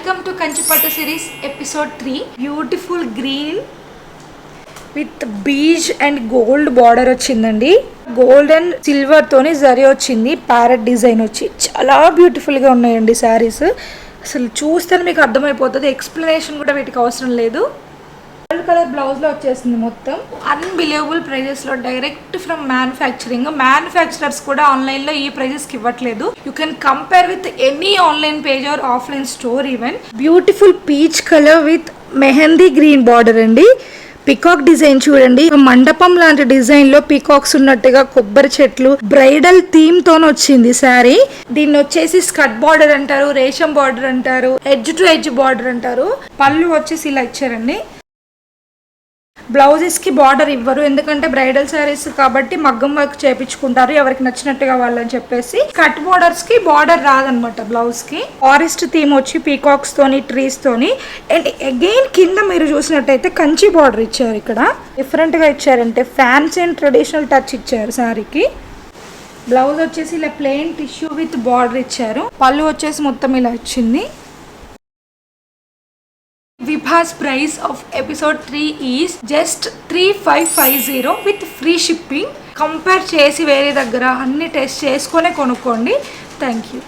Welcome to Kanchipattu series episode 3. Beautiful green with beige and gold border వచ్చిందండి. Gold and silver తోని జరీ వచ్చింది. Parrot design వచ్చి చాలా beautiful గా ఉన్నాయండి శారీస్. అసలు చూస్తే మీకు అర్థమైపోతుంది, ఎక్స్ప్లెనేషన్ కూడా వీటికి అవసరం లేదు. గోల్డ్ కలర్ బ్లౌజ్ లో వచ్చేసింది. మొత్తం అన్బిలీవబుల్ ప్రైజెస్ లో డైరెక్ట్ ఫ్రమ్ మ్యానుఫ్యాక్చరర్స్ కూడా ఆన్లైన్ లో ఈ ప్రైజెస్ కి ఇవ్వట్లేదు. You can compare with any online page or offline store even. Beautiful peach colour with mehndi green border అండి. పికాక్ డిజైన్ చూడండి, మండపం లాంటి డిజైన్ లో పికాక్స్ ఉన్నట్టుగా కొబ్బరి చెట్లు బ్రైడల్ థీమ్ తో వచ్చింది శారీ. దీన్ని వచ్చేసి స్కర్ట్ బార్డర్ అంటారు, రేషం బార్డర్ అంటారు, ఎడ్జ్ టు ఎడ్జ్ బార్డర్ అంటారు. పళ్ళు వచ్చేసి ఇలా ఇచ్చారండి. బ్లౌజెస్ కి బార్డర్ ఇవ్వరు, ఎందుకంటే బ్రైడల్ శారీస్ కాబట్టి మగ్గం వర్క్ చేపించుకుంటారు ఎవరికి నచ్చినట్టుగా వాళ్ళని చెప్పేసి. కట్ బార్డర్స్ కి బార్డర్ రాదనమాట. బ్లౌజ్ కి ఫారెస్ట్ థీమ్ వచ్చి పీకాక్స్ తోని ట్రీస్ తోని అండ్ అగైన్ కింద మీరు చూసినట్టయితే కంచి బార్డర్ ఇచ్చారు. ఇక్కడ డిఫరెంట్ గా ఇచ్చారంటే ఫ్యాన్సీ అండ్ ట్రెడిషనల్ టచ్ ఇచ్చారు శారీకి. బ్లౌజ్ వచ్చేసి ఇలా ప్లెయిన్ టిష్యూ విత్ బార్డర్ ఇచ్చారు. పళ్ళు వచ్చేసి మొత్తం ఇలా వచ్చింది. Vibha's price of episode 3 is just 3550 with free shipping. Compare చేసి వేరే దగ్గర అన్ని టెస్ట్ చేసుకొని కొనుక్కోండి. Thank you.